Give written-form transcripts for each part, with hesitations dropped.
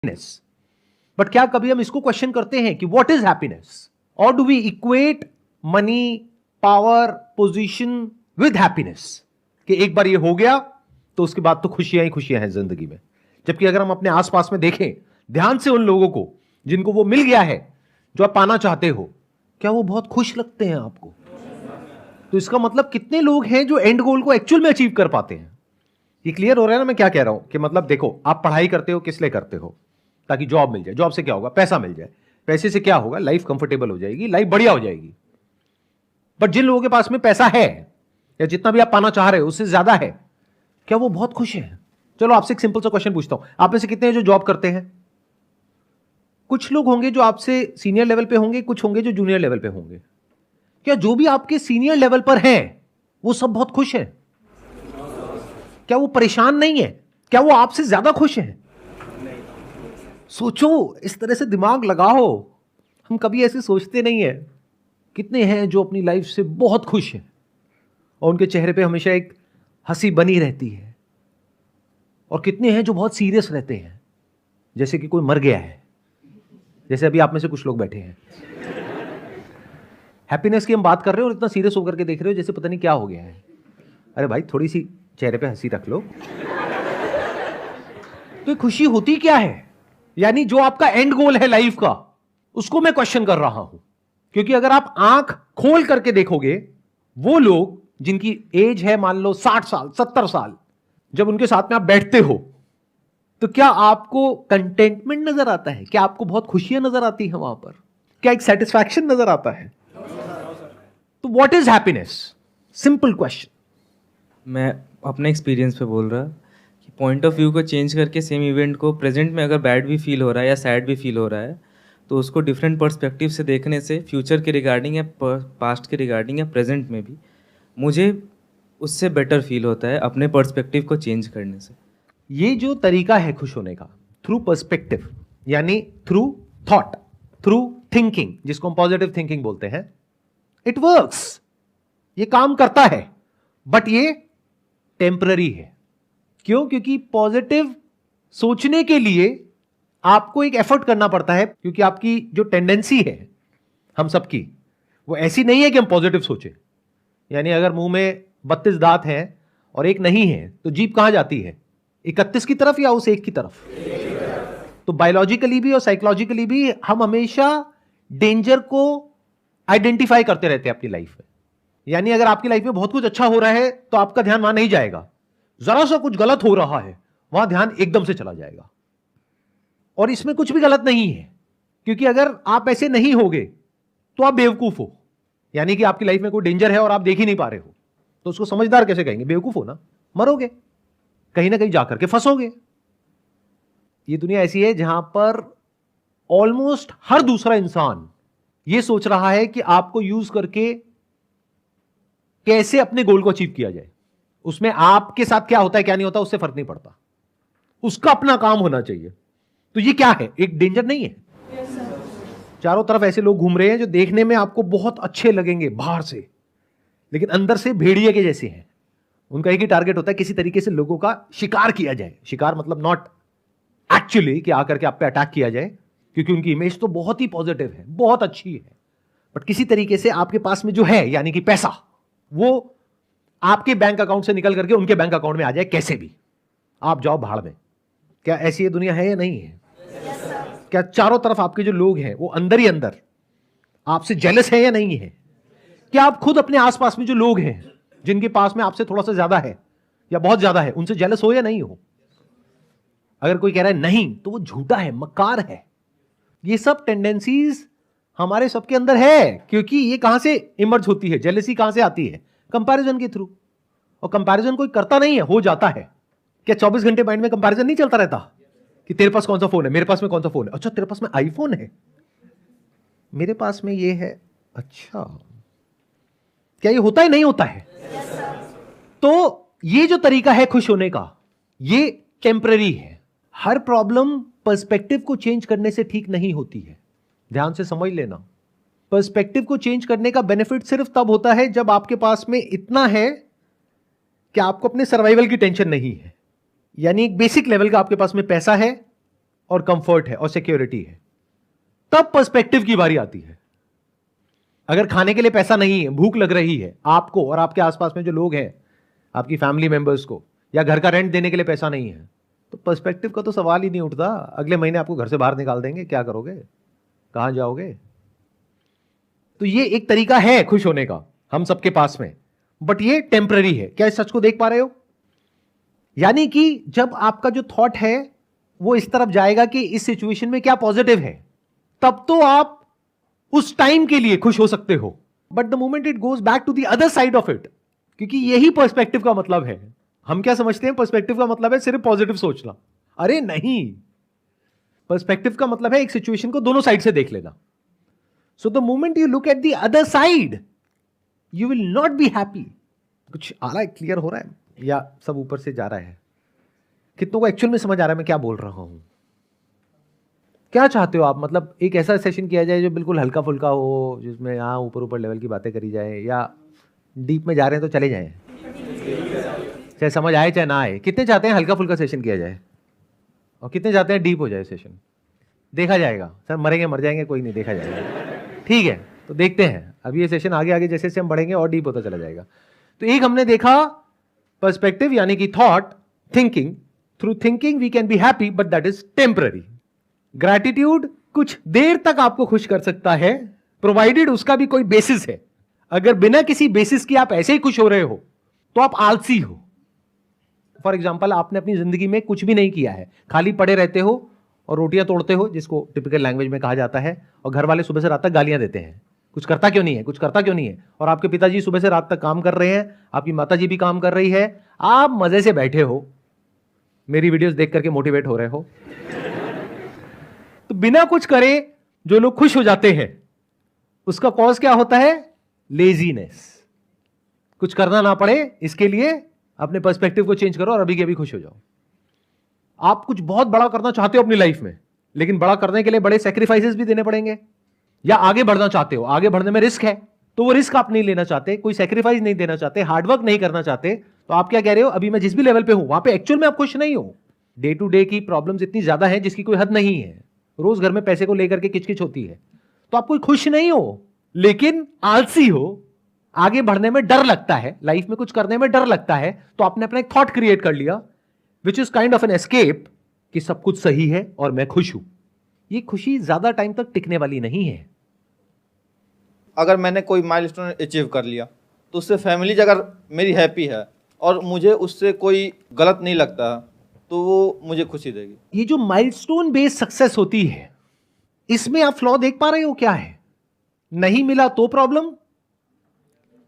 Happiness. But क्या कभी हम इसको क्वेश्चन करते हैं कि व्हाट इज हैप्पीनेस? और do we equate money, power, position with happiness कि एक बार ये हो गया तो उसके बाद तो खुशियां ही खुशियां हैं जिंदगी में। जबकि अगर हम अपने आसपास में देखें ध्यान से उन लोगों को जिनको वो मिल गया है जो आप पाना चाहते हो, क्या वो बहुत खुश लगते हैं आपको? तो इसका मतलब कितने लोग हैं जो एंड गोल को एक्चुअल में अचीव कर पाते हैं? ये क्लियर हो रहा है ना मैं क्या कह रहा हूं? कि मतलब देखो, आप पढ़ाई करते हो किस लिए करते हो? ताकि जॉब मिल जाए। जॉब से क्या होगा? पैसा मिल जाए। पैसे से क्या होगा? लाइफ कंफर्टेबल हो जाएगी, लाइफ बढ़िया हो जाएगी। बट जिन लोगों के पास में पैसा है या जितना भी आप पाना चाह रहे हो उससे ज्यादा है, क्या वो बहुत खुश हैं? चलो आपसे एक सिंपल सा क्वेश्चन पूछता हूं, आप में से कितने हैं जो जॉब करते हैं? कुछ लोग होंगे जो आपसे सीनियर लेवल पे होंगे, कुछ होंगे जो जूनियर लेवल पे होंगे। क्या जो भी आपके सीनियर लेवल पर हैं वो सब बहुत खुश हैं? क्या वो परेशान नहीं है? क्या वो आपसे ज्यादा खुश हैं? सोचो, इस तरह से दिमाग लगाओ। हम कभी ऐसे सोचते नहीं है। कितने हैं जो अपनी लाइफ से बहुत खुश हैं और उनके चेहरे पे हमेशा एक हंसी बनी रहती है, और कितने हैं जो बहुत सीरियस रहते हैं जैसे कि कोई मर गया है, जैसे अभी आप में से कुछ लोग बैठे हैं। हैप्पीनेस की हम बात कर रहे हो और इतना सीरियस होकर के देख रहे हो जैसे पता नहीं क्या हो गया है। अरे भाई, थोड़ी सी चेहरे पे हंसी रख लो। तो खुशी होती क्या है? यानी जो आपका एंड गोल है लाइफ का, उसको मैं क्वेश्चन कर रहा हूं। क्योंकि अगर आप आंख खोल करके देखोगे, वो लोग जिनकी एज है मान लो 60 साल 70 साल, जब उनके साथ में आप बैठते हो तो क्या आपको कंटेंटमेंट नजर आता है? क्या आपको बहुत खुशियां नजर आती है वहां पर? क्या एक सेटिस्फैक्शन नजर आता है? तो what is happiness? Simple question. मैं अपने एक्सपीरियंस पे बोल रहा कि पॉइंट ऑफ व्यू को चेंज करके सेम इवेंट को प्रेजेंट में अगर बैड भी फील हो रहा है या सैड भी फील हो रहा है, तो उसको डिफरेंट पर्सपेक्टिव से देखने से फ्यूचर के रिगार्डिंग या पास्ट के रिगार्डिंग या प्रेजेंट में भी मुझे उससे बेटर फील होता है अपने पर्सपेक्टिव को चेंज करने से। ये जो तरीका है खुश होने का, थ्रू पर्सपेक्टिव, यानी थ्रू थॉट, थ्रू थिंकिंग, जिसको हम पॉजिटिव थिंकिंग बोलते हैं, इट वर्क्स। ये काम करता है, बट ये टेम्पररी है। क्यों? क्योंकि पॉजिटिव सोचने के लिए आपको एक एफर्ट करना पड़ता है, क्योंकि आपकी जो टेंडेंसी है हम सबकी, वो ऐसी नहीं है कि हम पॉजिटिव सोचें। यानी अगर मुंह में 32 दांत हैं और एक नहीं है तो जीभ कहां जाती है? 31 की तरफ या उस एक की तरफ? तो बायोलॉजिकली भी और साइकोलॉजिकली भी हम हमेशा डेंजर को आइडेंटिफाई करते रहते हैं अपनी लाइफ में। यानी अगर आपकी लाइफ में बहुत कुछ अच्छा हो रहा है तो आपका ध्यान वहां नहीं जाएगा। जरा सा कुछ गलत हो रहा है, वहां ध्यान एकदम से चला जाएगा। और इसमें कुछ भी गलत नहीं है, क्योंकि अगर आप ऐसे नहीं होगे तो आप बेवकूफ हो। यानी कि आपकी लाइफ में कोई डेंजर है और आप देख ही नहीं पा रहे हो, तो उसको समझदार कैसे कहेंगे? बेवकूफ हो ना, मरोगे, कहीं ना कहीं जाकर के फंसोगे। ये दुनिया ऐसी है जहां पर ऑलमोस्ट हर दूसरा इंसान ये सोच रहा है कि आपको यूज करके कैसे अपने गोल को अचीव किया जाए। उसमें आपके साथ क्या होता है क्या नहीं होता उससे फर्क नहीं पड़ता, उसका अपना काम होना चाहिए। तो ये क्या है? एक डेंजर नहीं है? चारों तरफ ऐसे लोग घूम रहे हैं जो देखने में आपको बहुत अच्छे लगेंगे बाहर से, लेकिन अंदर से भेड़िए के जैसे हैं। उनका एक ही टारगेट होता है, किसी तरीके से लोगों का शिकार किया जाए। शिकार मतलब नॉट एक्चुअली कि आकर के आप पे अटैक किया जाए, क्योंकि उनकी इमेज तो बहुत ही पॉजिटिव है, बहुत अच्छी है। बट किसी तरीके से आपके पास में जो है, यानी कि पैसा, वो आपके बैंक अकाउंट से निकल करके उनके बैंक अकाउंट में आ जाए कैसे भी, आप जाओ भाड़ में। क्या ऐसी ये दुनिया है या नहीं है? क्या चारों तरफ आपके जो लोग हैं वो अंदर ही अंदर आपसे जेलस है या नहीं है? क्या आप खुद अपने आसपास में जो लोग हैं जिनके पास में आपसे थोड़ा सा ज्यादा है या बहुत ज्यादा है, उनसे जेलस हो या नहीं हो? अगर कोई कह रहा है नहीं तो वो झूठा है, मक्कार है। ये सब टेंडेंसीज हमारे सबके अंदर है। क्योंकि ये कहां से इमर्ज होती है? जेलसी कहां से आती है? कंपैरिजन के थ्रू। और कंपैरिजन कोई करता नहीं है, हो जाता है। क्या 24 घंटे माइंड में कंपैरिजन नहीं चलता रहता कि तेरे पास कौन सा फोन है, मेरे पास में कौन सा फोन है? अच्छा, तेरे पास में आईफोन है, मेरे पास में ये है। अच्छा, क्या ये होता है नहीं होता है? तो ये जो तरीका है खुश होने का, ये टेम्पररी है। हर प्रॉब्लम पर्सपेक्टिव को चेंज करने से ठीक नहीं होती है। ध्यान से समझ लेना। पर्सपेक्टिव को चेंज करने का बेनिफिट सिर्फ तब होता है जब आपके पास में इतना है कि आपको अपने सर्वाइवल की टेंशन नहीं है। यानी एक बेसिक लेवल का आपके पास में पैसा है और कंफर्ट है और सिक्योरिटी है, तब पर्सपेक्टिव की बारी आती है। अगर खाने के लिए पैसा नहीं है, भूख लग रही है आपको और आपके आसपास में जो लोग हैं, आपकी फैमिली मेंबर्स को, या घर का रेंट देने के लिए पैसा नहीं है, तो पर्सपेक्टिव का तो सवाल ही नहीं उठता। अगले महीने आपको घर से बाहर निकाल देंगे, क्या करोगे, कहां जाओगे? तो ये एक तरीका है खुश होने का हम सबके पास में, बट ये टेम्पररी है। क्या इस सच को देख पा रहे हो? यानी कि जब आपका जो थॉट है वो इस तरफ जाएगा कि इस सिचुएशन में क्या पॉजिटिव है, तब तो आप उस टाइम के लिए खुश हो सकते हो। But the moment it goes back to the other side of it, क्योंकि यही पर्सपेक्टिव का मतलब है। हम क्या समझते हैं पर्सपेक्टिव का मतलब है सिर्फ पॉजिटिव सोचना। अरे नहीं, पर्सपेक्टिव का मतलब है एक सिचुएशन को दोनों साइड से देख लेना। So the moment you look at the other side, you will not be happy. कुछ आ रहा है, क्लियर हो रहा है, या सब ऊपर से जा रहा है? कितनों को एक्चुअल में समझ आ रहा है मैं क्या बोल रहा हूं? क्या चाहते हो आप? मतलब एक ऐसा सेशन किया जाए जो बिल्कुल हल्का फुल्का हो, जिसमें हाँ ऊपर ऊपर लेवल की बातें करी जाए, या डीप में जा रहे हैं तो चले जाएं, चाहे समझ आए चाहे ना आए? कितने चाहते हैं हल्का फुल्का सेशन किया जाए और कितने चाहते हैं डीप हो जाए सेशन? देखा जाएगा सर, मरेंगे मर जाएंगे कोई नहीं, देखा जाएगा। ठीक है, तो देखते हैं अभी ये सेशन आगे आगे जैसे हम बढ़ेंगे और डीप होता चला जाएगा। तो एक हमने देखा पर्सपेक्टिव यानी कि thought, thinking. Through thinking we can be happy but that is temporary. Gratitude कुछ देर तक आपको खुश कर सकता है, प्रोवाइडेड उसका भी कोई बेसिस है। अगर बिना किसी बेसिस की आप ऐसे ही खुश हो रहे हो तो आप आलसी हो। फॉर एग्जाम्पल, आपने अपनी जिंदगी में कुछ भी नहीं किया है, खाली पड़े रहते हो और रोटियां तोड़ते हो, जिसको टिपिकल लैंग्वेज में कहा जाता है, और घर वाले सुबह से रात तक गालियां देते हैं, कुछ करता क्यों नहीं है, कुछ करता क्यों नहीं है। और आपके पिताजी सुबह से रात तक काम कर रहे हैं, आपकी माताजी भी काम कर रही है, आप मजे से बैठे हो, मेरी वीडियोस देख करके मोटिवेट हो रहे हो। तो बिना कुछ करे जो लोग खुश हो जाते हैं, उसका कॉज क्या होता है? लेजीनेस। कुछ करना ना पड़े, इसके लिए अपने पर्सपेक्टिव को चेंज करो और अभी के अभी खुश हो जाओ। आप कुछ बहुत बड़ा करना चाहते हो अपनी लाइफ में, लेकिन बड़ा करने के लिए बड़े सैक्रिफाइसेस भी देने पड़ेंगे। या आगे बढ़ना चाहते हो, आगे बढ़ने में रिस्क है, तो वो रिस्क आप नहीं लेना चाहते, कोई सैक्रिफाइस नहीं देना चाहते, हार्डवर्क नहीं करना चाहते, तो आप क्या कह रहे हो? अभी मैं जिस भी लेवल पे हूं वहां पे एक्चुअल में आप खुश नहीं हो। डे टू डे की प्रॉब्लम्स इतनी ज्यादा है जिसकी कोई हद नहीं है। रोज घर में पैसे को लेकर के किचकिच होती है, तो आप कोई खुश नहीं हो, लेकिन आलसी हो। आगे बढ़ने में डर लगता है, लाइफ में कुछ करने में डर लगता है, तो आपने अपना एक थॉट क्रिएट कर लिया which is kind of an escape कि सब कुछ सही है और मैं खुश हूं। ये खुशी ज्यादा टाइम तक टिकने वाली नहीं है। अगर मैंने कोई माइलस्टोन अचीव कर लिया तो उससे फैमिली अगर मेरी हैप्पी है और मुझे उससे कोई गलत नहीं लगता तो वो मुझे खुशी देगी। ये जो माइलस्टोन बेस्ड सक्सेस होती है, इसमें आप फ्लॉ देख पा रहे हो क्या है? नहीं मिला तो प्रॉब्लम,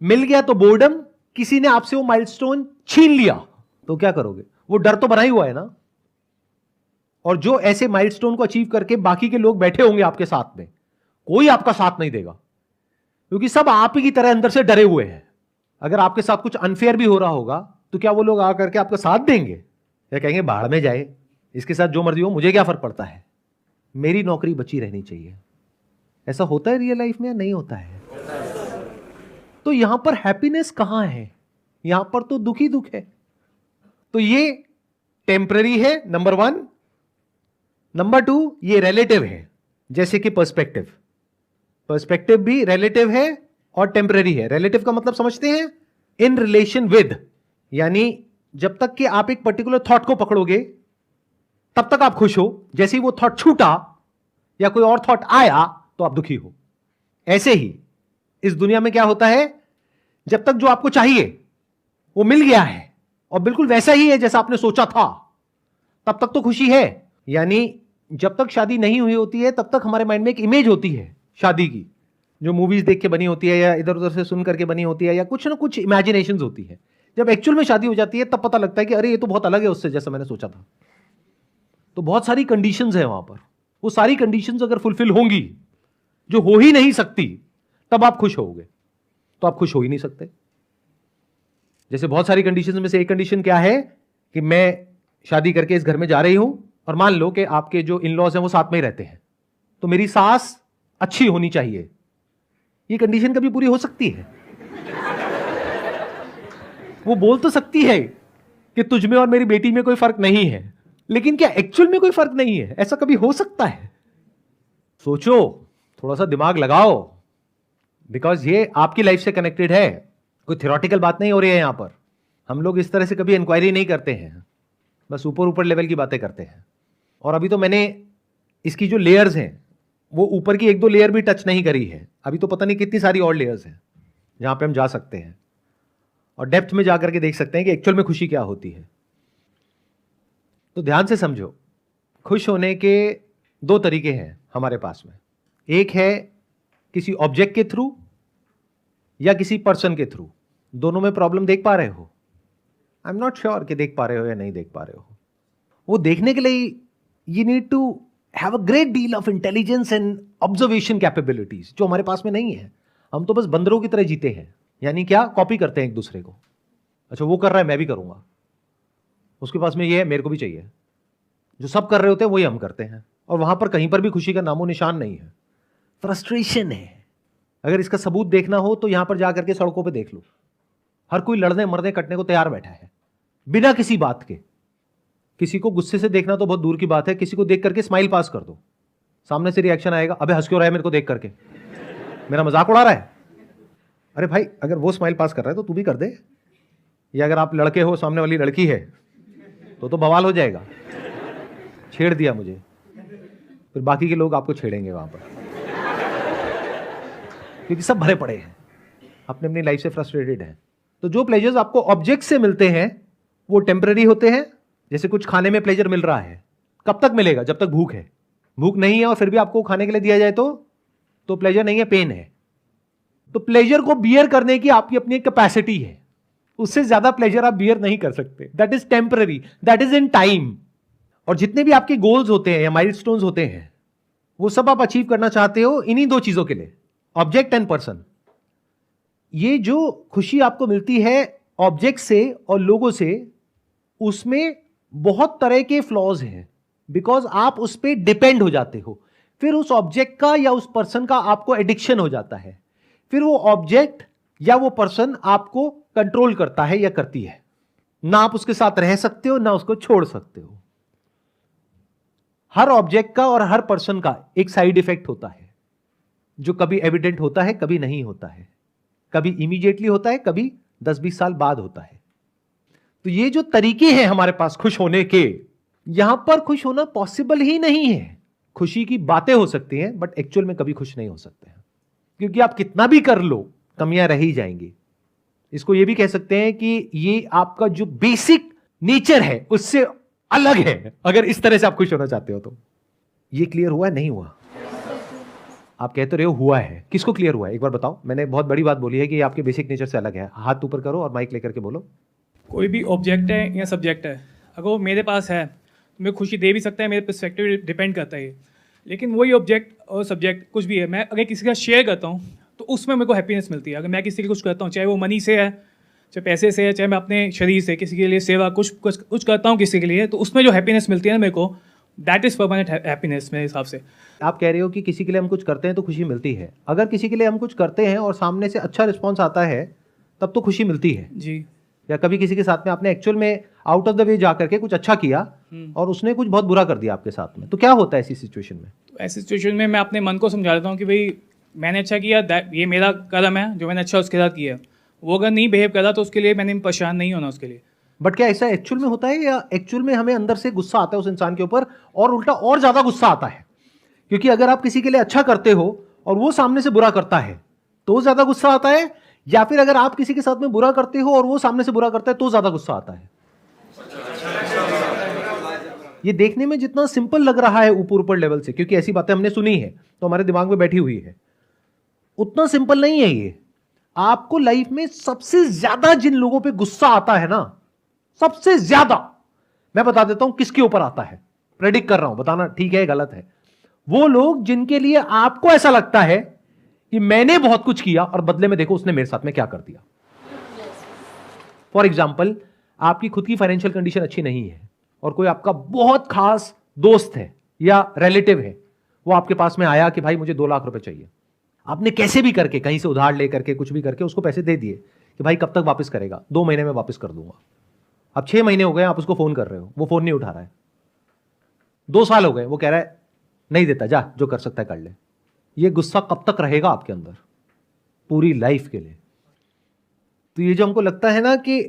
मिल गया तो बोर्डम, किसी ने आपसे वो माइलस्टोन छीन लिया तो क्या करोगे? वो डर तो बना ही हुआ है ना। और जो ऐसे माइलस्टोन को अचीव करके बाकी के लोग बैठे होंगे आपके साथ में, कोई आपका साथ नहीं देगा, क्योंकि सब आप ही की तरह अंदर से डरे हुए हैं। अगर आपके साथ कुछ अनफेयर भी हो रहा होगा तो क्या वो लोग आकर के आपका साथ देंगे, या कहेंगे बाहर में जाए, इसके साथ जो मर्जी हो, मुझे क्या फर्क पड़ता है, मेरी नौकरी बची रहनी चाहिए? ऐसा होता है रियल लाइफ में या नहीं होता है? तो यहां पर हैप्पीनेस कहां है? यहां पर तो दुख ही दुख है। तो ये टेम्पररी है, नंबर 1। नंबर 2, ये रिलेटिव है, जैसे कि पर्सपेक्टिव। पर्सपेक्टिव भी रिलेटिव है और टेम्पररी है। रिलेटिव का मतलब समझते हैं? इन रिलेशन विद, यानी जब तक कि आप एक पर्टिकुलर थॉट को पकड़ोगे तब तक आप खुश हो, जैसे ही वो थॉट छूटा या कोई और थॉट आया तो आप दुखी हो। ऐसे ही इस दुनिया में क्या होता है, जब तक जो आपको चाहिए वो मिल गया है और बिल्कुल वैसा ही है जैसा आपने सोचा था, तब तक तो खुशी है। यानी जब तक शादी नहीं हुई होती है तब तक हमारे माइंड में एक इमेज होती है शादी की, जो मूवीज देख के बनी होती है या इधर उधर से सुन करके बनी होती है, या कुछ ना कुछ इमेजिनेशंस होती है। जब एक्चुअल में शादी हो जाती है तब पता लगता है कि अरे ये तो बहुत अलग है उससे जैसा मैंने सोचा था। तो बहुत सारी कंडीशंस है वहां पर, वो सारी कंडीशंस अगर फुलफिल होंगी, जो हो ही नहीं सकती, तब आप खुश होगे। तो आप खुश हो ही नहीं सकते। जैसे बहुत सारी कंडीशंस में से एक कंडीशन क्या है कि मैं शादी करके इस घर में जा रही हूं और मान लो कि आपके जो इन लॉज हैं वो साथ में ही रहते हैं, तो मेरी सास अच्छी होनी चाहिए। ये कंडीशन कभी पूरी हो सकती है? वो बोल तो सकती है कि तुझ में और मेरी बेटी में कोई फर्क नहीं है, लेकिन क्या एक्चुअल में कोई फर्क नहीं है? ऐसा कभी हो सकता है? सोचो, थोड़ा सा दिमाग लगाओ, बिकॉज ये आपकी लाइफ से कनेक्टेड है, कोई थ्योरेटिकल बात नहीं हो रही है यहां पर। हम लोग इस तरह से कभी इंक्वायरी नहीं करते हैं, बस ऊपर ऊपर लेवल की बातें करते हैं। और अभी तो मैंने इसकी जो लेयर्स हैं वो ऊपर की 1-2 लेयर भी टच नहीं करी है। अभी तो पता नहीं कितनी सारी और लेयर्स हैं जहां पे हम जा सकते हैं और डेप्थ में जाकर के देख सकते हैं कि एक्चुअल में खुशी क्या होती है। तो ध्यान से समझो, खुश होने के 2 तरीके हैं हमारे पास में। एक है किसी ऑब्जेक्ट के थ्रू या किसी पर्सन के थ्रू। दोनों में प्रॉब्लम देख पा रहे हो? आई एम नॉट श्योर कि देख पा रहे हो या नहीं देख पा रहे हो। वो देखने के लिए you need to have a great deal of intelligence and observation capabilities, जो हमारे पास में नहीं है। हम तो बस बंदरों की तरह जीते हैं, यानी क्या, कॉपी करते हैं एक दूसरे को। अच्छा वो कर रहा है मैं भी करूंगा, उसके पास में ये है मेरे को भी चाहिए। जो सब कर रहे होते हैं वही हम करते हैं, और वहां पर कहीं पर भी खुशी का नामो निशान नहीं है, फ्रस्ट्रेशन है। अगर इसका सबूत देखना हो तो यहां पर जाकर के सड़कों पे देख लो, हर कोई लड़ने मरने कटने को तैयार बैठा है बिना किसी बात के। किसी को गुस्से से देखना तो बहुत दूर की बात है, किसी को देख करके स्माइल पास कर दो, सामने से रिएक्शन आएगा, अबे हंस क्यों रहा है मेरे को देख करके, मेरा मजाक उड़ा रहा है। अरे भाई, अगर वो स्माइल पास कर रहा है तो तू भी कर दे। या अगर आप लड़के हो, सामने वाली लड़की है, तो बवाल हो जाएगा, छेड़ दिया मुझे, फिर बाकी के लोग आपको छेड़ेंगे वहां पर, क्योंकि सब भरे पड़े हैं, अपने अपनी लाइफ से फ्रस्ट्रेटेड हैं। तो जो प्लेजर्स आपको ऑब्जेक्ट से मिलते हैं वो टेम्पररी होते हैं। जैसे कुछ खाने में प्लेजर मिल रहा है, कब तक मिलेगा? जब तक भूख है। भूख नहीं है और फिर भी आपको खाने के लिए दिया जाए तो प्लेजर नहीं है, पेन है। तो प्लेजर को बियर करने की आपकी अपनी कैपेसिटी है, उससे ज्यादा प्लेजर आप बियर नहीं कर सकते। That is temporary, that is in time. और जितने भी आपके गोल्स होते हैं या माइलस्टोन्स होते हैं, वो सब आप अचीव करना चाहते हो इन्हीं 2 चीजों के लिए, ऑब्जेक्ट एंड पर्सन। ये जो खुशी आपको मिलती है ऑब्जेक्ट से और लोगों से, उसमें बहुत तरह के फ्लॉज हैं, बिकॉज आप उस पर डिपेंड हो जाते हो। फिर उस ऑब्जेक्ट का या उस पर्सन का आपको एडिक्शन हो जाता है, फिर वो ऑब्जेक्ट या वो पर्सन आपको कंट्रोल करता है या करती है। ना आप उसके साथ रह सकते हो ना उसको छोड़ सकते हो। हर ऑब्जेक्ट का और हर पर्सन का एक साइड इफेक्ट होता है, जो कभी एविडेंट होता है, कभी नहीं होता है, कभी इमीडिएटली होता है, कभी 10-20 साल बाद होता है। तो ये जो तरीके हैं हमारे पास खुश होने के, यहां पर खुश होना पॉसिबल ही नहीं है। खुशी की बातें हो सकती हैं, बट एक्चुअल में कभी खुश नहीं हो सकते हैं, क्योंकि आप कितना भी कर लो कमियां रह ही जाएंगी। इसको ये भी कह सकते हैं कि ये आपका जो बेसिक नेचर है उससे अलग है, अगर इस तरह से आप खुश होना चाहते हो तो। ये क्लियर हुआ है नहीं हुआ? आप कहते रहे हो हुआ है, किसको क्लियर हुआ है एक बार बताओ। मैंने बहुत बड़ी बात बोली है कि ये आपके बेसिक नेचर से अलग है। हाथ ऊपर करो और माइक लेकर के बोलो। कोई भी ऑब्जेक्ट है या सब्जेक्ट है, अगर वो मेरे पास है तो मैं खुशी दे भी सकता है, मेरे पर्सपेक्टिव डिपेंड करता है। लेकिन वही ऑब्जेक्ट और सब्जेक्ट कुछ भी है, मैं अगर किसी का शेयर करता हूँ तो उसमें मेरे को हैप्पीनेस मिलती है। अगर मैं किसी के कुछ करता हूँ, चाहे वो मनी से है, चाहे पैसे से है, चाहे मैं अपने शरीर से किसी के लिए सेवा कुछ करता हूँ किसी के लिए, तो उसमें जो हैप्पीनेस मिलती है ना मेरे को, दैट इज़ परमानेंट हैप्पीनेस मेरे हिसाब से। आप कह रहे हो कि किसी के लिए हम कुछ करते हैं तो खुशी मिलती है। अगर किसी के लिए हम कुछ करते हैं और सामने से अच्छा रिस्पॉन्स आता है तब तो खुशी मिलती है जी। या कभी किसी के साथ में आपने एक्चुअल में आउट ऑफ द वे जा करके कुछ अच्छा किया और उसने कुछ बहुत बुरा कर दिया आपके साथ में, तो क्या होता है ऐसी सिचुएशन में? तो ऐसी सिचुएशन में मैं अपने मन को समझा देता हूँ कि भाई मैंने अच्छा किया, ये मेरा कदम है जो मैंने अच्छा उसके साथ किया। वो अगर नहीं बिहेव करा तो उसके लिए मैंने परेशान नहीं होना उसके लिए। बट क्या ऐसा एक्चुअल में होता है, या एक्चुअल में हमें अंदर से गुस्सा आता है उस इंसान के ऊपर और उल्टा और ज्यादा गुस्सा आता है? क्योंकि अगर आप किसी के लिए अच्छा करते हो और वो सामने से बुरा करता है तो ज्यादा गुस्सा आता है, या फिर अगर आप किसी के साथ में बुरा करते हो और वो सामने से बुरा करता है तो ज्यादा गुस्सा आता है? ये देखने में जितना सिंपल लग रहा है ऊपर ऊपर लेवल से, क्योंकि ऐसी बातें हमने सुनी है तो हमारे दिमाग में बैठी हुई है, उतना सिंपल नहीं है ये। आपको लाइफ में सबसे ज्यादा जिन लोगों पे गुस्सा आता है ना, सबसे ज्यादा, मैं बता देता हूं किसके ऊपर आता है, प्रेडिक्ट कर रहा हूं, बताना ठीक है गलत है। वो लोग जिनके लिए आपको ऐसा लगता है कि मैंने बहुत कुछ किया और बदले में देखो उसने मेरे साथ में क्या कर दिया। फॉर एग्जाम्पल, आपकी खुद की फाइनेंशियल कंडीशन अच्छी नहीं है और कोई आपका बहुत खास दोस्त है या रिलेटिव है, वो आपके पास में आया कि भाई मुझे 2 लाख रुपए चाहिए। आपने कैसे भी करके कहीं से उधार लेकर के कुछ भी करके उसको पैसे दे दिए कि भाई कब तक वापस करेगा? 2 महीने में वापस कर दूंगा। अब 6 महीने हो गए, आप उसको फोन कर रहे हो, वो फोन नहीं उठा रहा है। 2 साल हो गए, वो कह रहा है नहीं देता, जा जो कर सकता है कर ले। ये गुस्सा कब तक रहेगा आपके अंदर? पूरी लाइफ के लिए। तो ये जो हमको लगता है ना कि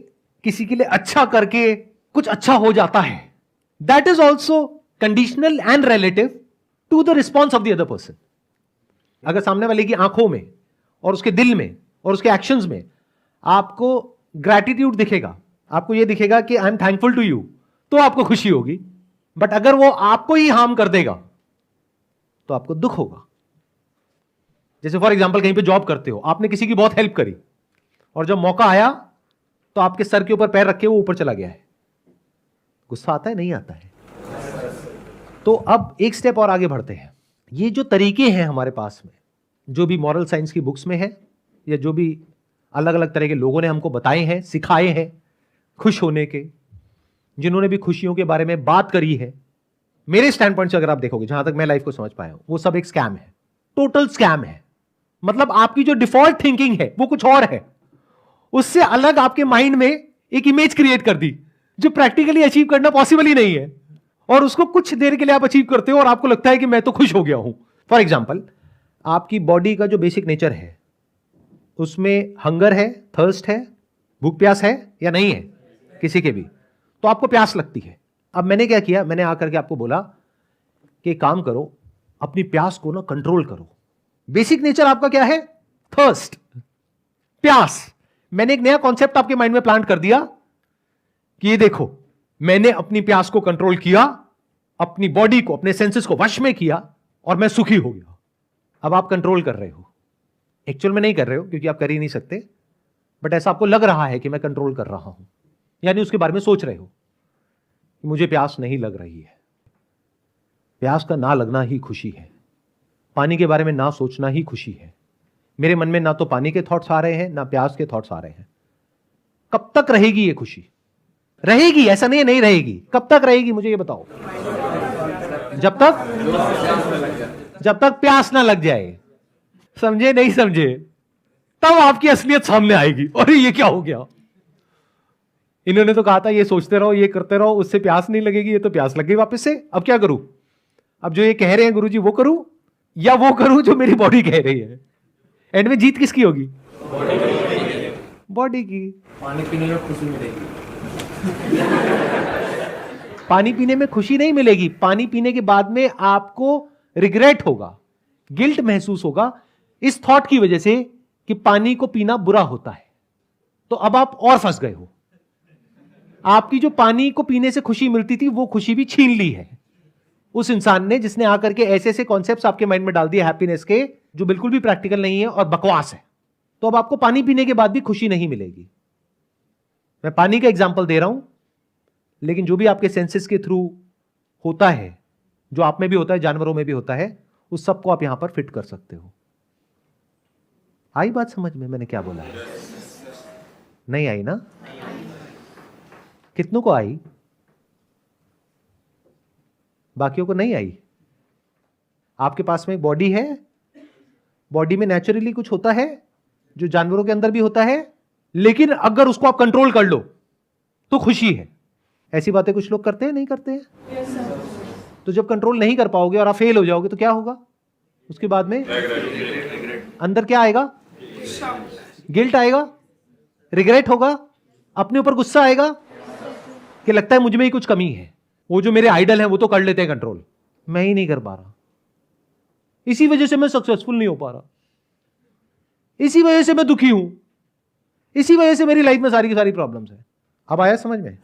किसी के लिए अच्छा करके कुछ अच्छा हो जाता है, that is also conditional and relative to the response of the other person. अगर सामने वाले की आंखों में और उसके दिल में और उसके एक्शंस में आपको ग्रैटिट्यूड दिखेगा, आपको यह दिखेगा कि I am thankful to you, तो आपको खुशी होगी। बट अगर वो आपको ही हार्म कर देगा तो आपको दुख होगा। जैसे फॉर एग्जांपल कहीं पे जॉब करते हो, आपने किसी की बहुत हेल्प करी और जब मौका आया तो आपके सर के ऊपर पैर रखे वो ऊपर चला गया है, गुस्सा आता है? नहीं आता है। तो अब एक स्टेप और आगे बढ़ते हैं। ये जो तरीके हैं हमारे पास में, जो भी मॉरल साइंस की बुक्स में है या जो भी अलग अलग तरह के लोगों ने हमको बताए हैं, सिखाए हैं खुश होने के, जिन्होंने भी खुशियों के बारे में बात करी है, मेरे स्टैंड पॉइंट से अगर आप देखोगे, जहां तक मैं लाइफ को समझ पाया हूं, वो सब एक स्कैम है, टोटल स्कैम है। मतलब आपकी जो डिफॉल्ट थिंकिंग है वो कुछ और है, उससे अलग आपके माइंड में एक इमेज क्रिएट कर दी जो प्रैक्टिकली अचीव करना पॉसिबल ही नहीं है, और उसको कुछ देर के लिए आप अचीव करते हो और आपको लगता है कि मैं तो खुश हो गया हूं। फॉर एग्जाम्पल, आपकी बॉडी का जो बेसिक नेचर है उसमें हंगर है, थर्स्ट है, भूख प्यास है या नहीं है किसी के भी, तो आपको प्यास लगती है। अब मैंने क्या किया, मैंने आकर के आपको बोला कि एक काम करो, अपनी प्यास को ना कंट्रोल करो। बेसिक नेचर आपका क्या है? थर्स्ट, प्यास। मैंने एक नया कॉन्सेप्ट आपके माइंड में प्लांट कर दिया कि ये देखो, मैंने अपनी प्यास को कंट्रोल किया, अपनी बॉडी को, अपने सेंसेस को वश में किया और मैं सुखी हो गया। अब आप कंट्रोल कर रहे हो, एक्चुअल में नहीं कर रहे हो क्योंकि आप कर ही नहीं सकते, बट ऐसा आपको लग रहा है कि मैं कंट्रोल कर रहा हूं, यानी उसके बारे में सोच रहे हो कि मुझे प्यास नहीं लग रही है। प्यास का ना लगना ही खुशी है, पानी के बारे में ना सोचना ही खुशी है। मेरे मन में ना तो पानी के थॉट्स आ रहे हैं ना प्यास के थॉट्स आ रहे हैं। कब तक रहेगी ये खुशी? रहेगी, ऐसा नहीं है नहीं रहेगी। कब तक रहेगी मुझे ये बताओ? जब तक प्यास ना लग जाए। समझे नहीं समझे? तब आपकी असलियत सामने आएगी। और ये क्या हो गया, इन्होंने तो कहा था ये सोचते रहो, ये करते रहो, उससे प्यास नहीं लगेगी, ये तो प्यास लग गई वापस से। अब क्या करूं? अब जो ये कह रहे हैं गुरुजी वो करूं या वो करूं जो मेरी बॉडी कह रही है? एंड में जीत किसकी होगी? बॉडी की। पानी पीने में खुशी मिलेगी। पानी पीने में खुशी नहीं मिलेगी, पानी पीने के बाद में आपको रिग्रेट होगा, गिल्ट महसूस होगा इस थॉट की वजह से कि पानी को पीना बुरा होता है। तो अब आप और फंस गए हो। आपकी जो पानी को पीने से खुशी मिलती थी वो खुशी भी छीन ली है उस इंसान ने, जिसने आकर के ऐसे ऐसे कॉन्सेप्ट्स आपके माइंड में डाल दिए हैप्पीनेस के, जो बिल्कुल भी प्रैक्टिकल नहीं है और बकवास है। तो अब आपको पानी पीने के बाद भी खुशी नहीं मिलेगी। मैं पानी का एग्जांपल दे रहा हूं, लेकिन जो भी आपके सेंसेस के थ्रू होता है, जो आप में भी होता है, जानवरों में भी होता है, उस सबको आप यहां पर फिट कर सकते हो। आई बात समझ में? मैंने क्या बोला है? नहीं आई ना? कितनों को आई? बाकियों को नहीं आई। आपके पास में एक बॉडी है, बॉडी में नेचुरली कुछ होता है जो जानवरों के अंदर भी होता है, लेकिन अगर उसको आप कंट्रोल कर लो तो खुशी है। ऐसी बातें कुछ लोग करते हैं, नहीं करते हैं? तो जब कंट्रोल नहीं कर पाओगे और आप फेल हो जाओगे तो क्या होगा उसके बाद में? अंदर क्या आएगा? गिल्ट आएगा, रिग्रेट होगा, अपने ऊपर गुस्सा आएगा कि लगता है मुझ में ही कुछ कमी है। वो जो मेरे आइडल हैं वो तो कर लेते हैं कंट्रोल, मैं ही नहीं कर पा रहा, इसी वजह से मैं सक्सेसफुल नहीं हो पा रहा, इसी वजह से मैं दुखी हूं, इसी वजह से मेरी लाइफ में सारी की सारी प्रॉब्लम्स है। अब आया समझ में?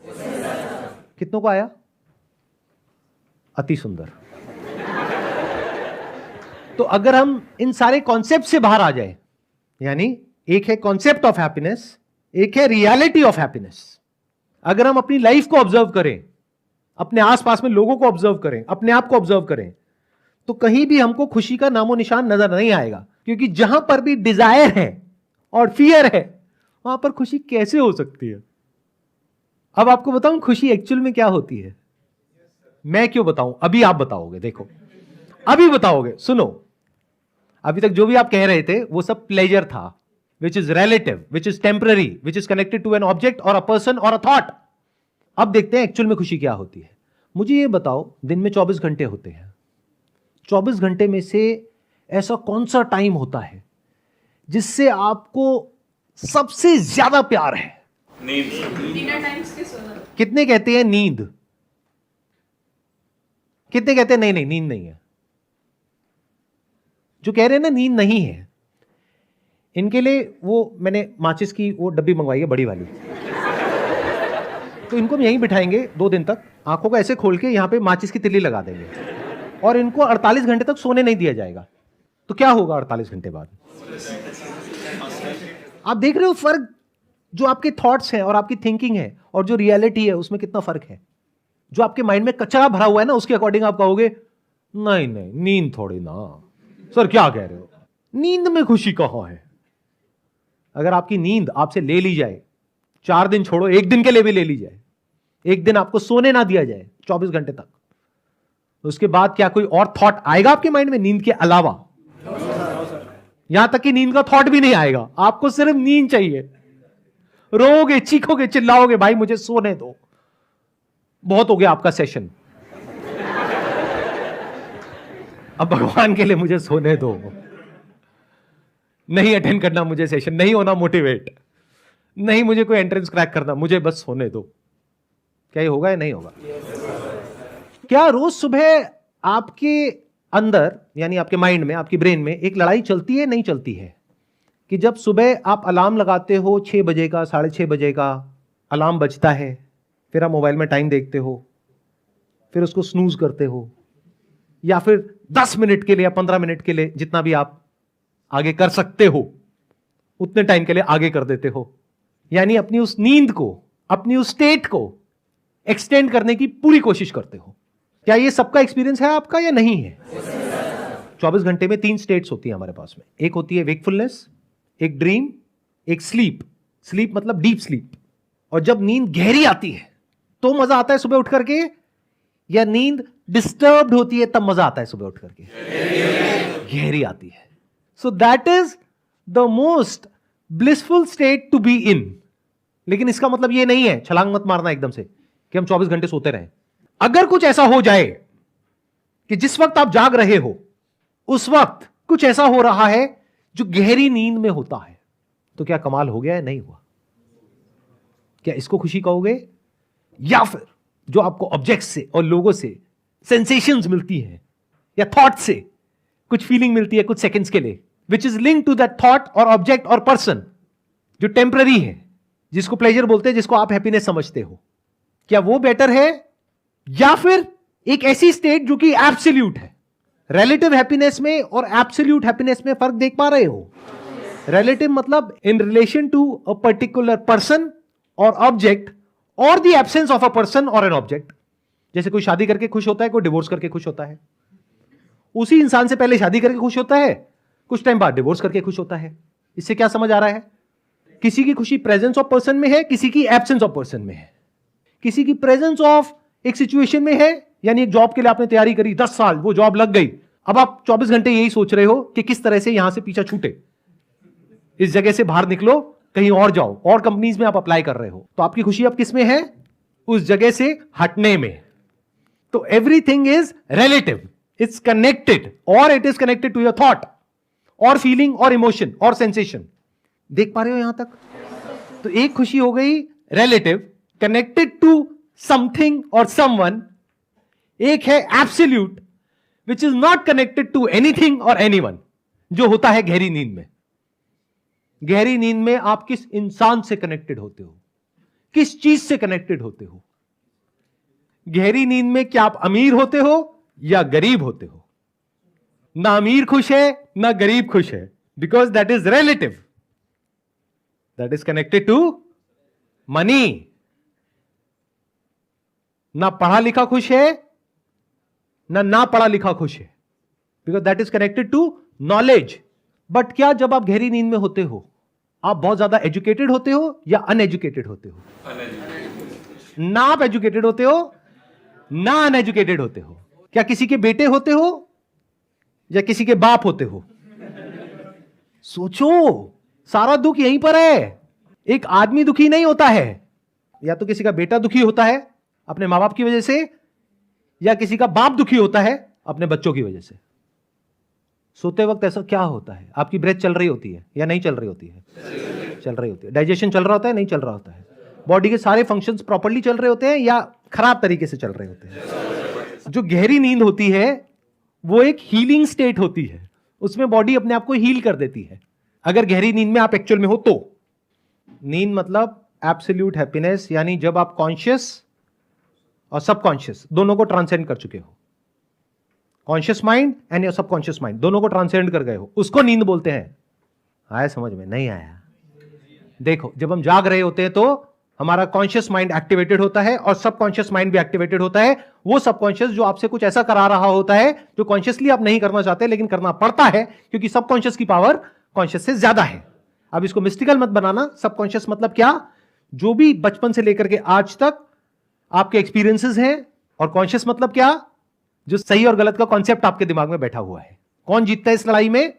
कितनों को आया? अति सुंदर। तो अगर हम इन सारे कॉन्सेप्ट से बाहर आ जाए, यानी एक है कॉन्सेप्ट ऑफ हैप्पीनेस, एक है रियलिटी ऑफ हैप्पीनेस। अगर हम अपनी लाइफ को ऑब्जर्व करें, अपने आसपास में लोगों को ऑब्जर्व करें, अपने आप को ऑब्जर्व करें, तो कहीं भी हमको खुशी का नामो निशान नजर नहीं आएगा। क्योंकि जहां पर भी डिजायर है और फियर है, वहां पर खुशी कैसे हो सकती है? अब आपको बताऊं खुशी एक्चुअल में क्या होती है? मैं क्यों बताऊं? अभी आप बताओगे, देखो अभी बताओगे। सुनो, अभी तक जो भी आप कह रहे थे वो सब प्लेजर था, which is relative, which is temporary, which is connected to an object और अ पर्सन और अ थॉट। अब देखते हैं एक्चुअल में खुशी क्या होती है। मुझे ये बताओ, दिन में 24 घंटे होते हैं, 24 घंटे में से ऐसा कौन सा टाइम होता है जिससे आपको सबसे ज्यादा प्यार है? कितने कहते हैं नींद? कितने कहते हैं नहीं नहीं नींद नहीं है? जो कह रहे हैं ना नींद नहीं है, इनके लिए वो मैंने माचिस की वो डब्बी मंगवाई है, बड़ी वाली। तो इनको हम यहीं बिठाएंगे 2 दिन तक, आंखों को ऐसे खोल के यहां पे माचिस की तिल्ली लगा देंगे और इनको 48 घंटे तक सोने नहीं दिया जाएगा। तो क्या होगा 48 घंटे बाद? आप देख रहे हो फर्क, जो आपके थॉट्स हैं और आपकी थिंकिंग है और जो रियलिटी है उसमें कितना फर्क है। जो आपके माइंड में कचरा भरा हुआ है ना, उसके अकॉर्डिंग आप कहोगे नहीं नहीं नींद थोड़ी ना, सर क्या कह रहे हो, नींद में खुशी कहां है? अगर आपकी नींद आपसे ले ली जाए, 4 दिन छोड़ो, 1 दिन के लिए भी ले ली जाए, 1 दिन आपको सोने ना दिया जाए 24 घंटे तक, उसके बाद क्या कोई और थॉट आएगा आपके माइंड में नींद के अलावा? यहां तक कि नींद का थॉट भी नहीं आएगा, आपको सिर्फ नींद चाहिए। रोओगे, चीखोगे, चिल्लाओगे, भाई मुझे सोने दो, बहुत हो गया आपका सेशन, अब भगवान के लिए मुझे सोने दो, नहीं अटेंड करना मुझे सेशन, नहीं होना मोटिवेट, नहीं मुझे कोई एंट्रेंस क्रैक करना, मुझे बस सोने दो। क्या ये होगा या नहीं होगा? क्या रोज सुबह आपके अंदर यानी आपके माइंड में, आपकी ब्रेन में एक लड़ाई चलती है, नहीं चलती है? कि जब सुबह आप अलार्म लगाते हो 6 बजे का, 6:30 बजे का अलार्म बजता है, फिर आप मोबाइल में टाइम देखते हो, फिर उसको स्नूज करते हो, या फिर 10 मिनट के लिए या 15 मिनट के लिए, जितना भी आप आगे कर सकते हो उतने टाइम के लिए आगे कर देते हो, यानी अपनी उस नींद को, अपनी उस स्टेट को एक्सटेंड करने की पूरी कोशिश करते हो। क्या ये सबका एक्सपीरियंस है आपका या नहीं है? 24 घंटे में 3 स्टेट्स होती है हमारे पास में। एक होती है वेकफुलनेस, एक ड्रीम, एक स्लीप। स्लीप मतलब डीप स्लीप। और जब नींद गहरी आती है तो मजा आता है सुबह उठ करके, या नींद डिस्टर्ब्ड होती है तब मजा आता है सुबह उठ करके? गहरी आती है। So that is the most blissful state to be in. लेकिन इसका मतलब ये नहीं है, छलांग मत मारना एकदम से कि हम 24 घंटे सोते रहें। अगर कुछ ऐसा हो जाए कि जिस वक्त आप जाग रहे हो उस वक्त कुछ ऐसा हो रहा है जो गहरी नींद में होता है, तो क्या कमाल हो गया है? नहीं हुआ? क्या इसको खुशी कहोगे? या फिर जो आपको ऑब्जेक्ट से और लोगों से सेंसेशंस मिलती है या थॉट से कुछ फीलिंग मिलती है कुछ सेकंड्स के लिए, which is link to that thought or object or person, जो टेम्पररी है, जिसको प्लेजर बोलते हैं, जिसको आप हैप्पीनेस समझते हो, क्या वो बेटर है या फिर एक ऐसी स्टेट जो कि एब्सोल्यूट है? रिलेटिव हैप्पीनेस में और एब्सोल्यूट हैप्पीनेस में फर्क देख पा रहे हो? रिलेटिव मतलब in relation to a particular person or object, और the absence of a person or an object. जैसे कोई शादी करके खुश होता है, कोई डिवोर्स करके खुश होता है। उसी इंसान से पहले शादी करके खुश होता है, कुछ टाइम बाद डिवोर्स करके खुश होता है। इससे क्या समझ आ रहा है? किसी की खुशी प्रेजेंस ऑफ पर्सन में है, किसी की एब्सेंस ऑफ पर्सन में है। किसी की प्रेजेंस ऑफ एक सिचुएशन में है, यानी एक जॉब के लिए आपने तैयारी करी 10 साल, वो जॉब लग गई, अब आप 24 घंटे यही सोच रहे हो कि किस तरह से यहां से पीछा छूटे, इस जगह से बाहर निकलो, कहीं और जाओ, और कंपनीज में आप अप्लाई कर रहे हो। तो आपकी खुशी अब किस में है? उस जगह से हटने में। तो everything is relative, it's connected, और it is connected to your thought और फीलिंग और इमोशन और सेंसेशन। देख पा रहे हो यहां तक? तो एक खुशी हो गई relative, connected to something or someone. एक है absolute, which is not connected to anything or anyone, जो होता है गहरी नींद में। गहरी नींद में आप किस इंसान से कनेक्टेड होते हो, किस चीज से कनेक्टेड होते हो? गहरी नींद में क्या आप अमीर होते हो या गरीब होते हो? ना अमीर खुश है ना गरीब खुश है, because that is relative, that is connected to money. ना पढ़ा लिखा खुश है ना पढ़ा लिखा खुश है, because that is connected to knowledge. But क्या जब आप गहरी नींद में होते हो आप बहुत ज्यादा एजुकेटेड होते हो या अनएजुकेटेड होते हो? ना आप एजुकेटेड होते हो ना अनएजुकेटेड होते हो। क्या किसी के बेटे होते हो या किसी के बाप होते हो? सोचो, सारा दुख यहीं पर है। एक आदमी दुखी नहीं होता है, या तो किसी का बेटा दुखी होता है अपने मां बाप की वजह से, या किसी का बाप दुखी होता है अपने बच्चों की वजह से। सोते वक्त ऐसा क्या होता है? आपकी ब्रेथ चल रही होती है या नहीं चल रही होती है? चल रही होती है। डाइजेशन चल रहा होता है, नहीं चल रहा होता है? बॉडी के सारे फंक्शंस प्रॉपर्ली चल रहे होते हैं या खराब तरीके से चल रहे होते हैं? जो गहरी नींद होती है वो एक हीलिंग स्टेट होती है, उसमें बॉडी अपने आप को हील कर देती है। अगर गहरी नींद में आप एक्चुअल में हो तो नींद मतलब एब्सोल्यूट हैप्पीनेस, यानी जब आप कॉन्शियस और सबकॉन्शियस दोनों को ट्रांसेंड कर चुके हो, conscious mind and your subconscious mind दोनों को ट्रांसेंड कर गए हो, उसको नींद बोलते हैं। आया समझ में? नहीं आया? देखो, जब हम जाग रहे होते हैं तो हमारा कॉन्शियस माइंड एक्टिवेटेड होता है और सबकॉन्शियस माइंड भी एक्टिवेटेड होता है। वो सबकॉन्शियस जो आपसे कुछ ऐसा करा रहा होता है जो कॉन्शियसली आप नहीं करना चाहते लेकिन करना पड़ता है, क्योंकि सबकॉन्शियस की पावर कॉन्शियस से ज्यादा है। अब इसको मिस्टिकल मत बनाना। सबकॉन्शियस मतलब क्या? जो भी बचपन से लेकर के आज तक आपके एक्सपीरियंसेस हैं। और कॉन्शियस मतलब क्या? जो सही और गलत का कॉन्सेप्ट आपके दिमाग में बैठा हुआ है। कौन जीतता है इस लड़ाई में?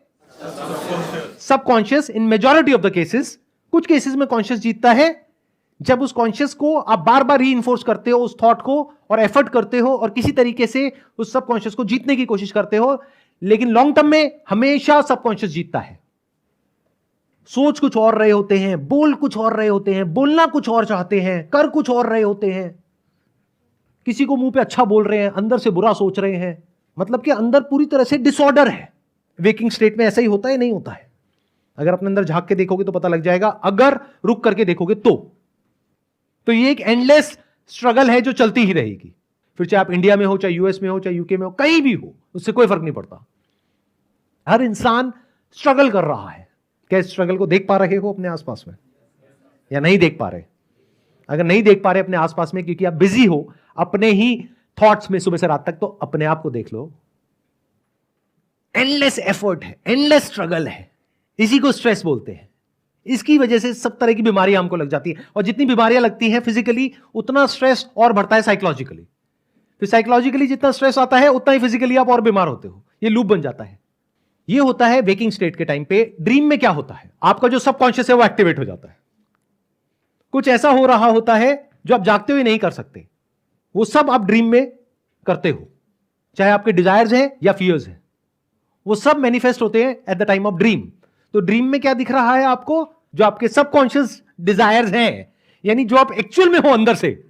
Subconscious. In majority of the cases, कुछ केसेस में कॉन्शियस जीतता है। जब उस कॉन्शियस को आप बार बार रीइंफोर्स करते हो, उस थॉट को, और एफर्ट करते हो और किसी तरीके से उस सबकॉन्शियस को जीतने की कोशिश करते हो, लेकिन लॉन्ग टर्म में हमेशा सबकॉन्शियस जीतता है। सोच कुछ और रहे होते हैं, बोल कुछ और रहे होते हैं, बोलना कुछ और चाहते हैं, कर कुछ और रहे होते हैं। किसी को मुंह पे अच्छा बोल रहे हैं, अंदर से बुरा सोच रहे हैं। मतलब कि अंदर पूरी तरह से डिसऑर्डर है। वेकिंग स्टेट में ऐसा ही होता है, नहीं होता है? अगर अपने अंदर झांक के देखोगे तो पता लग जाएगा, अगर रुक करके देखोगे तो ये एक एंडलेस स्ट्रगल है जो चलती ही रहेगी। फिर चाहे आप इंडिया में हो, चाहे यूएस में हो, चाहे यूके में हो, कहीं भी हो, उससे कोई फर्क नहीं पड़ता। हर इंसान स्ट्रगल कर रहा है। क्या इस स्ट्रगल को देख पा रहे हो अपने आसपास में या नहीं देख पा रहे? अगर नहीं देख पा रहे अपने आसपास में क्योंकि आप बिजी हो अपने ही थॉट्स में सुबह से रात तक, तो अपने आप को देख लो। एंडलेस एफर्ट है, एंडलेस स्ट्रगल है, इसी को स्ट्रेस बोलते हैं। इसकी वजह से सब तरह की बीमारियां हमको लग जाती है, और जितनी बीमारियां लगती हैं फिजिकली, उतना स्ट्रेस और बढ़ता है साइकोलॉजिकली। फिर साइकोलॉजिकली जितना स्ट्रेस आता है उतना ही फिजिकली आप और बीमार होते हो। ये लूप बन जाता है। ये होता है वेकिंग स्टेट के टाइम पे। ड्रीम में क्या होता है? आपका जो सबकॉन्शियस है वो एक्टिवेट हो जाता है। कुछ ऐसा हो रहा होता है जो आप जागते हुए नहीं कर सकते, वो सब आप ड्रीम में करते हो। चाहे आपके डिजायर्स हैं या फियर्स हैं, वो सब मैनिफेस्ट होते हैं at the time of dream. तो ड्रीम में क्या दिख रहा है आपको? जो आपके सबकॉन्शियस डिजायर्स हैं, यानी जो आप एक्चुअल में हो अंदर से,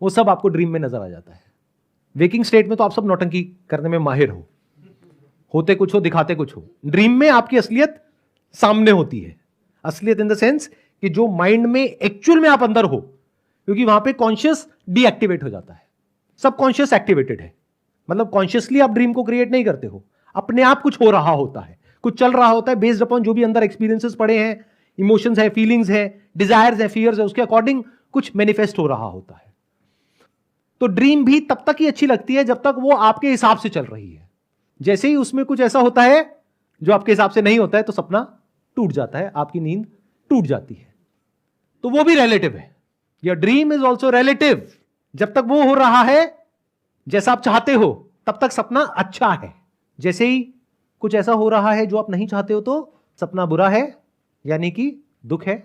वो सब आपको ड्रीम में नजर आ जाता है। वेकिंग स्टेट में तो आप सब नौटंकी करने में माहिर हो, होते कुछ हो, दिखाते कुछ हो। ड्रीम में आपकी असलियत सामने होती है। असलियत इन द सेंस कि जो माइंड में एक्चुअल में आप अंदर हो, क्योंकि वहां पे कॉन्शियस डीएक्टिवेट हो जाता है, सबकॉन्शियस एक्टिवेटेड है। मतलब कॉन्शियसली आप ड्रीम को क्रिएट नहीं करते हो, अपने आप कुछ हो रहा होता है, कुछ चल रहा होता है बेस्ड अपॉन जो भी अंदर एक्सपीरियंसेस पड़े हैं, इमोशंस है, फीलिंग्स है, डिजायर्स है, फियर्स है, उसके अकॉर्डिंग कुछ मैनिफेस्ट हो रहा होता है। तो ड्रीम भी तब तक ही अच्छी लगती है जब तक वो आपके हिसाब से चल रही है। जैसे ही उसमें कुछ ऐसा होता है जो आपके हिसाब से नहीं होता है, तो सपना टूट जाता है, आपकी नींद टूट जाती है। तो वो भी रिलेटिव है। Your dream is also relative. जब तक वो हो रहा है जैसा आप चाहते हो, तब तक सपना अच्छा है। जैसे ही कुछ ऐसा हो रहा है जो आप नहीं चाहते हो, तो सपना बुरा है, यानी कि दुख है।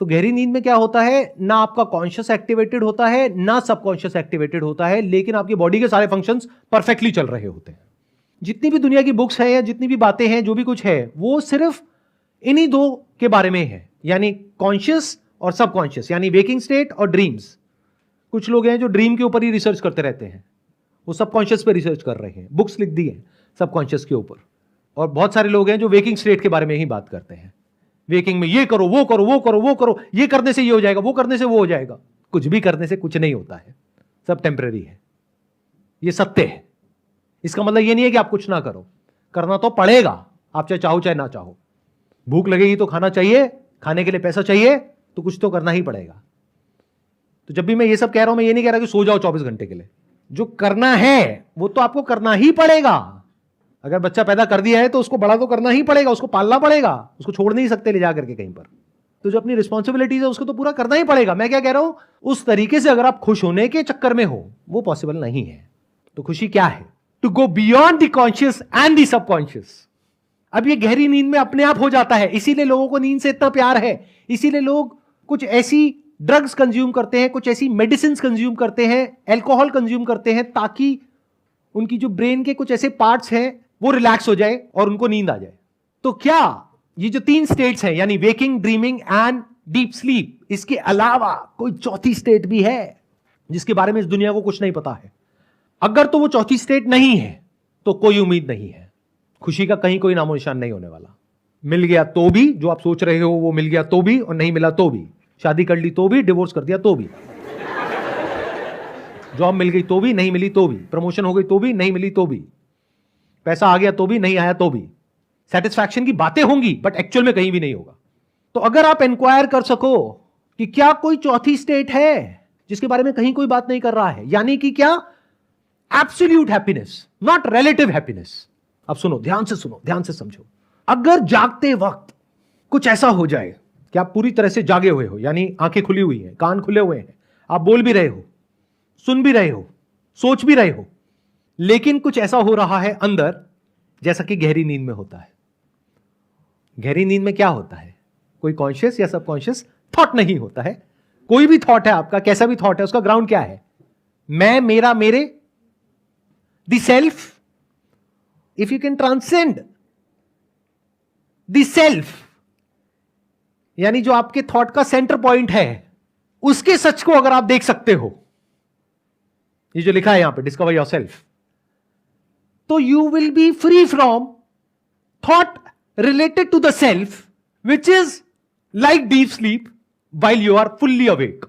तो गहरी नींद में क्या होता है? ना आपका कॉन्शियस एक्टिवेटेड होता है, ना सबकॉन्शियस एक्टिवेटेड होता है, लेकिन आपकी बॉडी के सारे फंक्शंस परफेक्टली चल रहे होते हैं। जितनी भी दुनिया की बुक्स है या जितनी भी बातें हैं, जो भी कुछ है, वो सिर्फ इन्हीं दो के बारे में है, यानी कॉन्शियस और सबकॉन्शियस, यानी वेकिंग स्टेट और ड्रीम्स। कुछ लोग हैं जो ड्रीम के ऊपर ही रिसर्च करते रहते हैं, वो सबकॉन्शियस पे रिसर्च कर रहे हैं, बुक्स लिख दी हैं सबकॉन्शियस के ऊपर। और बहुत सारे लोग हैं जो वेकिंग स्टेट के बारे में ही बात करते हैं। वेकिंग में ये करो, वो करो, वो करो, वो करो, ये करने से ये हो जाएगा, वो करने से वो हो जाएगा। कुछ भी करने से कुछ नहीं होता है, सब टेम्परेरी है, ये सत्य है। इसका मतलब ये नहीं है कि आप कुछ ना करो, करना तो पड़ेगा, आप चाहे चाहो चाहे ना चाहो। भूख लगेगी तो खाना चाहिए, खाने के लिए पैसा चाहिए, तो कुछ तो करना ही पड़ेगा। तो जब भी मैं ये सब कह रहा हूं, मैं ये नहीं कह रहा कि सो जाओ 24 घंटे के लिए। जो करना है वो तो आपको करना ही पड़ेगा। अगर बच्चा पैदा कर दिया है तो उसको बड़ा तो करना ही पड़ेगा, उसको पालना पड़ेगा, उसको छोड़ नहीं सकते ले जाकर के कहीं पर। तो जो अपनी रिस्पॉन्सिबिलिटीज है उसको तो पूरा करना ही पड़ेगा। मैं क्या कह रहा हूं, उस तरीके से अगर आप खुश होने के चक्कर में हो, वो पॉसिबल नहीं है। तो खुशी क्या है? To go beyond the conscious and the subconscious. अब ये गहरी नींद में अपने आप हो जाता है, इसीलिए लोगों को नींद से इतना प्यार है, इसीलिए लोग कुछ ऐसी ड्रग्स कंज्यूम करते हैं, कुछ ऐसी मेडिसिन कंज्यूम करते हैं, एल्कोहल कंज्यूम करते हैं, ताकि उनकी जो ब्रेन के कुछ ऐसे पार्ट्स हैं वो रिलैक्स हो जाए और उनको नींद आ जाए। तो क्या ये जो 3 स्टेट्स हैं, यानी waking, dreaming and deep sleep, इसके अलावा कोई चौथी स्टेट भी है जिसके बारे में इस दुनिया को कुछ नहीं पता है? अगर तो वो चौथी स्टेट नहीं है तो कोई उम्मीद नहीं है, खुशी का कहीं कोई नामो निशान नहीं होने वाला। मिल गया तो भी, जो आप सोच रहे हो वो मिल गया तो भी, और नहीं मिला तो भी, शादी कर ली तो भी, डिवोर्स कर दिया तो भी, जॉब मिल गई तो भी, नहीं मिली तो भी, प्रमोशन हो गई तो भी, नहीं मिली तो भी, पैसा आ गया तो भी, नहीं आया तो भी, सेटिस्फैक्शन की बातें होंगी बट एक्चुअल में कहीं भी नहीं होगा। तो अगर आप इंक्वायर कर सको कि क्या कोई चौथी स्टेट है जिसके बारे में कहीं कोई बात नहीं कर रहा है, यानी कि क्या absolute happiness, not relative happiness. अब सुनो, ध्यान से सुनो, ध्यान से समझो। अगर जागते वक्त कुछ ऐसा हो जाए कि आप पूरी तरह से जागे हुए हो, यानी आंखें खुली हुई हैं, कान खुले हुए हैं, आप बोल भी रहे हो, सुन भी रहे हो, सोच भी रहे हो, लेकिन कुछ ऐसा हो रहा है अंदर जैसा कि गहरी नींद में होता है। गहरी नींद में क्या होता है? कोई कॉन्शियस या सबकॉन्शियस थॉट नहीं होता है। कोई भी थॉट है आपका, कैसा भी थॉट है, उसका ग्राउंड क्या है? मैं, मेरा, मेरे, the self. If you can transcend the self, यानी जो आपके थॉट का सेंटर पॉइंट है, उसके सच को अगर आप देख सकते हो, ये जो लिखा है यहां पे, डिस्कवर योरसेल्फ, तो you will be free from thought related to the self, which is like deep sleep while you are fully awake.